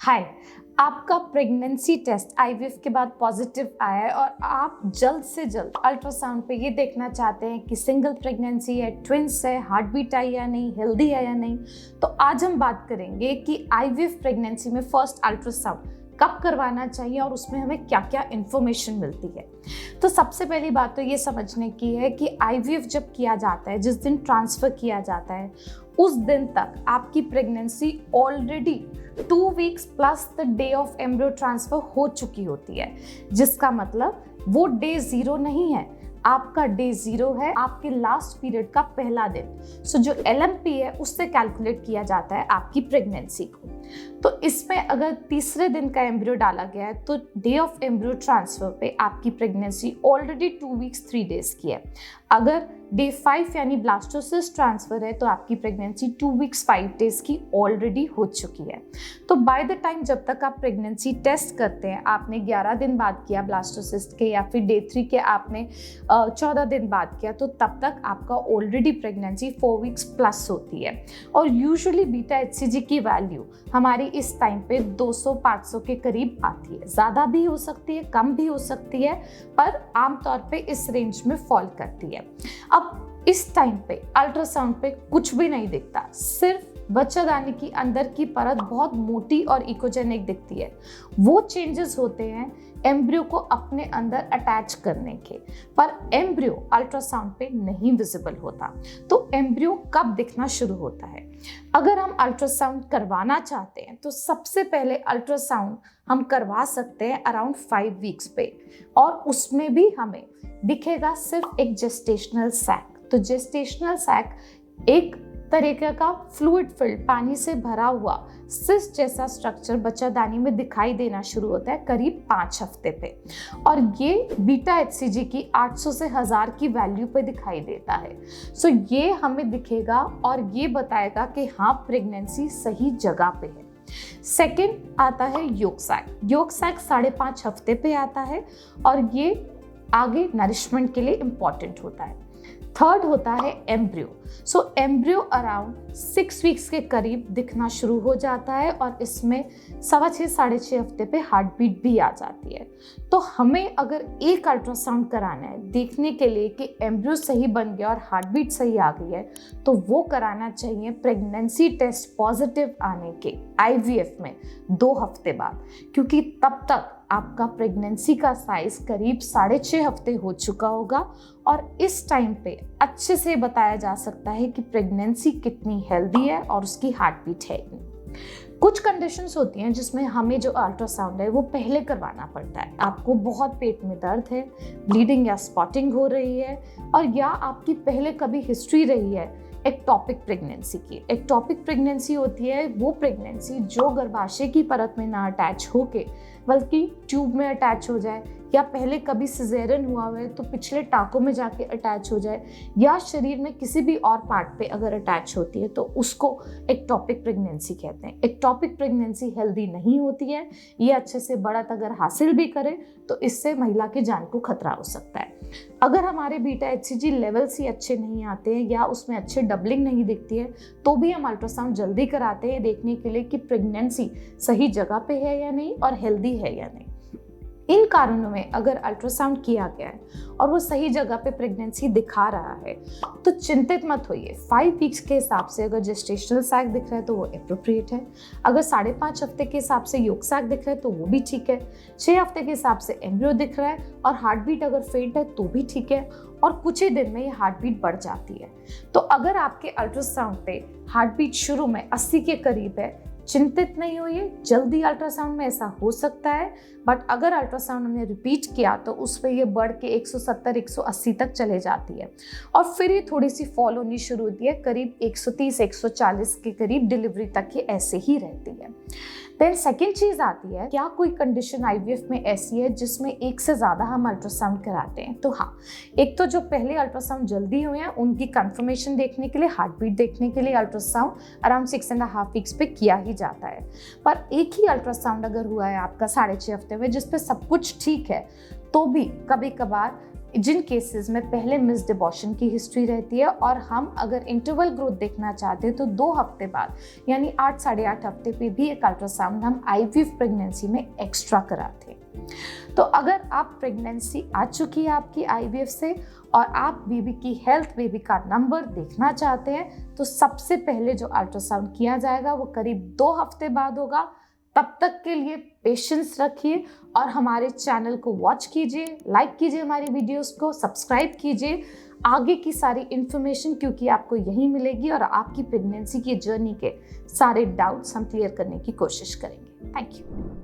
हाय। आपका pregnancy test IVF के बाद पॉजिटिव आया है और आप जल्द से जल्द अल्ट्रासाउंड पे ये देखना चाहते हैं कि सिंगल प्रेगनेंसी है, ट्विंस है, हार्ट बीट है या नहीं, हेल्दी है या नहीं। तो आज हम बात करेंगे कि आईवीएफ प्रेगनेंसी में फर्स्ट अल्ट्रासाउंड कब करवाना चाहिए और उसमें हमें क्या क्या इन्फॉर्मेशन मिलती है। तो सबसे पहली बात तो ये समझने की है कि आईवीएफ जब किया जाता है, जिस दिन ट्रांसफ़र किया जाता है, उस दिन तक आपकी pregnancy already 2 weeks plus the day of embryo transfer हो चुकी होती है, जिसका मतलब वो डे 0 नहीं है, आपका डे 0 है आपके लास्ट पीरियड का पहला दिन। सो जो LMP है उससे कैलकुलेट किया जाता है आपकी प्रेगनेंसी को। तो इसमें अगर तीसरे दिन का एम्ब्रियो डाला गया है तो डे ऑफ एम्ब्रियो ट्रांसफर पे आपकी प्रेगनेंसी ऑलरेडी 2 वीक्स 3 डेज की है। अगर डे 5 यानी ब्लास्टोसिस्ट ट्रांसफर है तो आपकी प्रेगनेंसी 2 वीक्स 5 डेज की ऑलरेडी हो चुकी है। तो बाय द टाइम जब तक आप प्रेगनेंसी टेस्ट करते हैं, आपने 11 दिन बाद किया ब्लास्टोसिस्ट के या फिर डे 3 के आपने 14 दिन बाद किया, तो तब तक आपका ऑलरेडी प्रेगनेंसी 4 वीक्स प्लस होती है। और यूजुअली बीटा HCG की वैल्यू हमारी इस टाइम पे 200-500 के करीब आती है। ज़्यादा भी हो सकती है, कम भी हो सकती है, पर आमतौर पे इस रेंज में फॉल करती है। अब इस टाइम पे अल्ट्रासाउंड पे कुछ भी नहीं दिखता, सिर्फ बच्चादानी की अंदर की परत बहुत मोटी और इकोजेनिक दिखती है। वो चेंजेस होते हैं एम्ब्रियो को अपने अंदर अटैच करने के, पर एम्ब्रियो अल्ट्रासाउंड पे नहीं विजिबल होता। तो एम्ब्रियो कब दिखना शुरू होता है? अगर हम अल्ट्रासाउंड करवाना चाहते हैं तो सबसे पहले अल्ट्रासाउंड हम करवा सकते हैं अराउंड 5 वीक्स पे, और उसमें भी हमें दिखेगा सिर्फ एक जेस्टेशनल सैक। तो जेस्टेशनल सैक एक तरीके का फ्लूइड फिल्ड पानी से भरा हुआ सिस्ट जैसा स्ट्रक्चर बच्चादानी में दिखाई देना शुरू होता है करीब 5 हफ्ते पे, और ये बीटा HCG की 800 से 1000 की वैल्यू पे दिखाई देता है। सो ये हमें दिखेगा और ये बताएगा कि हाँ, प्रेगनेंसी सही जगह पे है। सेकेंड आता है योक सैक। योक सैक 5.5 हफ्ते पे आता है और ये आगे नरिशमेंट के लिए इम्पॉर्टेंट होता है। थर्ड होता है एम्ब्रियो। सो एम्ब्रियो अराउंड 6 वीक्स के करीब दिखना शुरू हो जाता है और इसमें 6.25-6.5 हफ्ते पे हार्ट बीट भी आ जाती है। तो हमें अगर एक अल्ट्रासाउंड कराना है देखने के लिए कि एम्ब्रियो सही बन गया और हार्ट बीट सही आ गई है, तो वो कराना चाहिए प्रेगनेंसी टेस्ट पॉजिटिव आने के IVF में 2 हफ्ते बाद, क्योंकि तब तक आपका प्रेगनेंसी का साइज करीब 6.5 हफ्ते हो चुका होगा और इस टाइम पे अच्छे से बताया जा सकता है कि प्रेगनेंसी कितनी हेल्दी है और उसकी हार्ट बीट है। कुछ कंडीशंस होती हैं जिसमें हमें जो अल्ट्रासाउंड है वो पहले करवाना पड़ता है। आपको बहुत पेट में दर्द है, ब्लीडिंग या स्पॉटिंग हो रही है, और या आपकी पहले कभी हिस्ट्री रही है एक्टोपिक प्रेगनेंसी की। एक्टोपिक प्रेगनेंसी होती है वो प्रेगनेंसी जो गर्भाशय की परत में ना अटैच होके बल्कि ट्यूब में अटैच हो जाए, या पहले कभी सिजेरियन हुआ है तो पिछले टाँकों में जाके अटैच हो जाए, या शरीर में किसी भी और पार्ट पे अगर अटैच होती है तो उसको एक्टोपिक प्रेगनेंसी कहते हैं। एक्टोपिक प्रेगनेंसी हेल्दी नहीं होती है। ये अच्छे से बढ़त अगर हासिल भी करे तो इससे महिला की जान को खतरा हो सकता है। अगर हमारे बीटा HCG लेवल्स ही अच्छे नहीं आते हैं या उसमें अच्छे डबलिंग नहीं दिखती है, तो भी हम अल्ट्रासाउंड जल्दी कराते हैं देखने के लिए कि प्रेगनेंसी सही जगह पे है या नहीं और हेल्दी है या नहीं। इन कारणों में अगर अल्ट्रासाउंड किया गया है और वो सही जगह पे प्रेगनेंसी दिखा रहा है तो चिंतित मत होइए। 5 वीक्स के हिसाब से अगर जेस्टेशनल सैक दिख रहा है तो वो एप्रोप्रिएट है। अगर 5.5 हफ्ते के हिसाब से योक सैक दिख रहा है तो वो भी ठीक है। 6 हफ्ते के हिसाब से एम्ब्रियो दिख रहा है और हार्ट बीट अगर फेंट है तो भी ठीक है, और कुछ ही दिन में ये हार्ट बीट बढ़ जाती है। तो अगर आपके अल्ट्रासाउंड पे हार्ट बीट शुरू में 80 के करीब है, चिंतित नहीं होइए, जल्दी अल्ट्रासाउंड में ऐसा हो सकता है। बट अगर अल्ट्रासाउंड हमने रिपीट किया तो उस पर ये बढ़ के 170-180 तक चले जाती है, और फिर ये थोड़ी सी फॉल होनी शुरू होती है, करीब 130-140 के करीब डिलीवरी तक ये ऐसे ही रहती है। देन सेकेंड चीज़ आती है, क्या कोई कंडीशन IVF में ऐसी है जिसमें एक से ज़्यादा हम अल्ट्रासाउंड कराते हैं? तो हाँ, एक तो जो पहले अल्ट्रासाउंड जल्दी हुए हैं उनकी कंफर्मेशन देखने के लिए, हार्ट बीट देखने के लिए अल्ट्रासाउंड अराउंड 6.5 वीक्स पे किया ही जाता है। पर एक ही अल्ट्रासाउंड अगर हुआ है आपका 6.5 हफ्ते में जिस पे सब कुछ ठीक है, तो भी कभी कभार जिन केसेस में पहले मिस्ड अबॉर्शन की हिस्ट्री रहती है, और हम अगर इंटरवल ग्रोथ देखना चाहते हैं तो 2 हफ्ते बाद यानी 8 साढ़े 8 हफ्ते पे भी एक अल्ट्रासाउंड हम आईवीएफ प्रेगनेंसी में एक्स्ट्रा कराते हैं। तो अगर आप प्रेगनेंसी आ चुकी है आपकी आईवीएफ से और आप बेबी की हेल्थ, बेबी का नंबर देखना चाहते हैं, तो सबसे पहले जो अल्ट्रासाउंड किया जाएगा वो करीब 2 हफ्ते बाद होगा। तब तक के लिए पेशेंस रखिए और हमारे चैनल को वॉच कीजिए, लाइक कीजिए हमारी वीडियोस को, सब्सक्राइब कीजिए आगे की सारी इन्फॉर्मेशन, क्योंकि आपको यही मिलेगी और आपकी प्रेगनेंसी की जर्नी के सारे डाउट्स हम क्लियर करने की कोशिश करेंगे। Thank you.